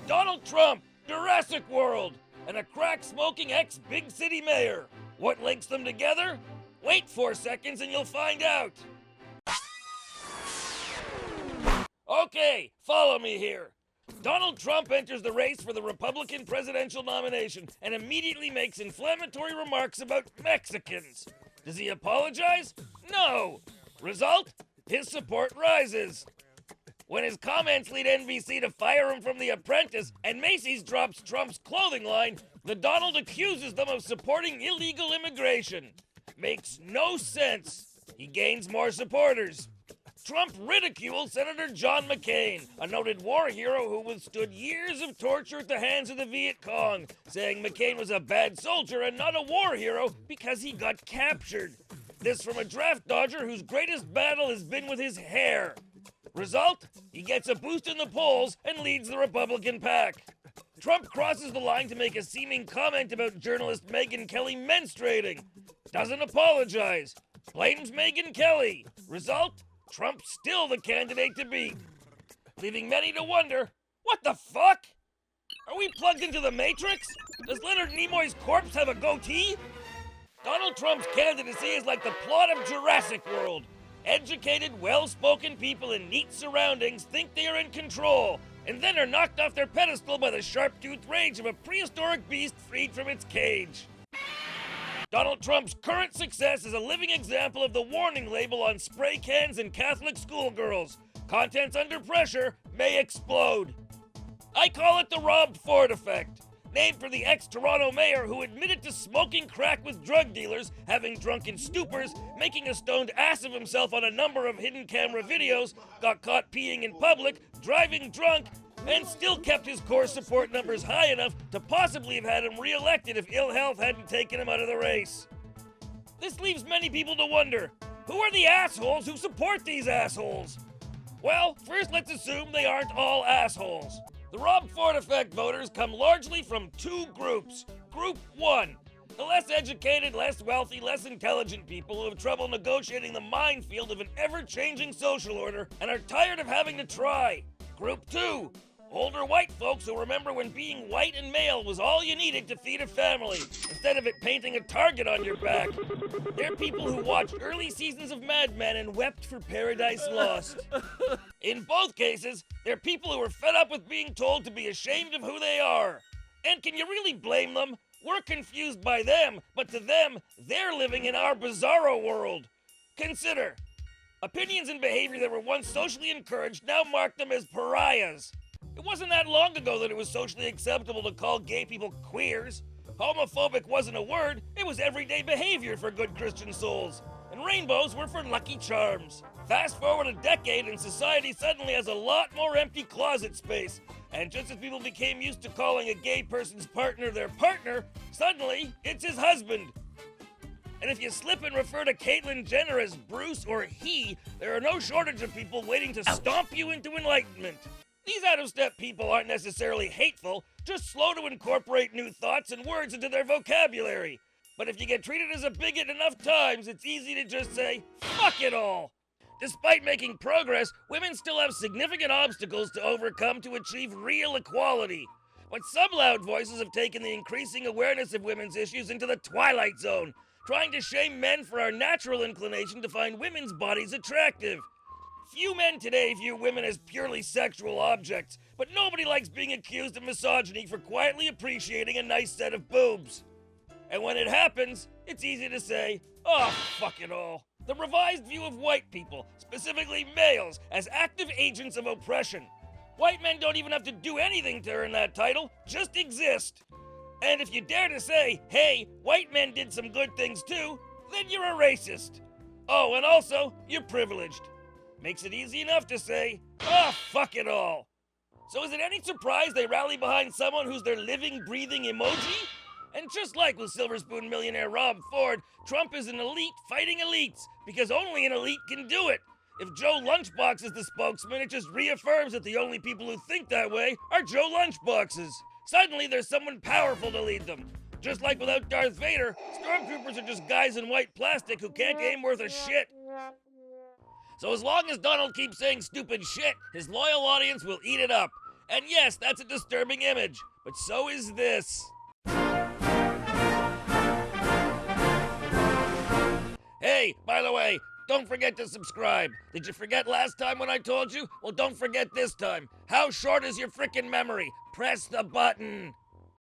Donald Trump, Jurassic World, and a crack-smoking ex-big city mayor. What links them together? Wait 4 seconds and you'll find out. Okay, follow me here. Donald Trump enters the race for the Republican presidential nomination and immediately makes inflammatory remarks about Mexicans. Does he apologize? No. Result? His support rises. When his comments lead NBC to fire him from The Apprentice and Macy's drops Trump's clothing line, the Donald accuses them of supporting illegal immigration. Makes no sense. He gains more supporters. Trump ridiculed Senator John McCain, a noted war hero who withstood years of torture at the hands of the Viet Cong, saying McCain was a bad soldier and not a war hero because he got captured. This from a draft dodger whose greatest battle has been with his hair. Result? He gets a boost in the polls and leads the Republican pack. Trump crosses the line to make a seeming comment about journalist Megyn Kelly menstruating. Doesn't apologize. Blames Megyn Kelly. Result? Trump's still the candidate to beat. Leaving many to wonder, what the fuck? Are we plugged into the Matrix? Does Leonard Nimoy's corpse have a goatee? Donald Trump's candidacy is like the plot of Jurassic World. Educated, well-spoken people in neat surroundings think they are in control, and then are knocked off their pedestal by the sharp-toothed rage of a prehistoric beast freed from its cage. Donald Trump's current success is a living example of the warning label on spray cans and Catholic schoolgirls. Contents under pressure may explode. I call it the Rob Ford effect, named for the ex-Toronto mayor who admitted to smoking crack with drug dealers, having drunken stupors, making a stoned ass of himself on a number of hidden camera videos, got caught peeing in public, driving drunk, and still kept his core support numbers high enough to possibly have had him re-elected if ill health hadn't taken him out of the race. This leaves many people to wonder, who are the assholes who support these assholes? Well, first let's assume they aren't all assholes. The Rob Ford effect voters come largely from two groups. Group 1, the less educated, less wealthy, less intelligent people who have trouble negotiating the minefield of an ever-changing social order and are tired of having to try. Group 2, older white folks who remember when being white and male was all you needed to feed a family, instead of it painting a target on your back. They're people who watched early seasons of Mad Men and wept for Paradise Lost. In both cases, they're people who are fed up with being told to be ashamed of who they are. And can you really blame them? We're confused by them, but to them, they're living in our bizarro world. Consider, opinions and behavior that were once socially encouraged now mark them as pariahs. It wasn't that long ago that it was socially acceptable to call gay people queers. Homophobic wasn't a word, it was everyday behavior for good Christian souls. And rainbows were for lucky charms. Fast forward a decade and society suddenly has a lot more empty closet space. And just as people became used to calling a gay person's partner their partner, suddenly it's his husband. And if you slip and refer to Caitlyn Jenner as Bruce or he, there are no shortage of people waiting to stomp you into enlightenment. These out-of-step people aren't necessarily hateful, just slow to incorporate new thoughts and words into their vocabulary. But if you get treated as a bigot enough times, it's easy to just say, fuck it all. Despite making progress, women still have significant obstacles to overcome to achieve real equality. But some loud voices have taken the increasing awareness of women's issues into the twilight zone, trying to shame men for our natural inclination to find women's bodies attractive. Few men today view women as purely sexual objects, but nobody likes being accused of misogyny for quietly appreciating a nice set of boobs. And when it happens, it's easy to say, oh, fuck it all. The revised view of white people, specifically males, as active agents of oppression. White men don't even have to do anything to earn that title, just exist. And if you dare to say, hey, white men did some good things too, then you're a racist. Oh, and also, you're privileged. Makes it easy enough to say, oh, fuck it all. So is it any surprise they rally behind someone who's their living, breathing emoji? And just like with Silver Spoon millionaire Rob Ford, Trump is an elite fighting elites, because only an elite can do it. If Joe Lunchbox is the spokesman, it just reaffirms that the only people who think that way are Joe Lunchboxes. Suddenly there's someone powerful to lead them. Just like without Darth Vader, stormtroopers are just guys in white plastic who can't aim worth a shit. So as long as Donald keeps saying stupid shit, his loyal audience will eat it up. And yes, that's a disturbing image, but so is this. Hey, by the way, don't forget to subscribe. Did you forget last time when I told you? Well, don't forget this time. How short is your frickin' memory? Press the button.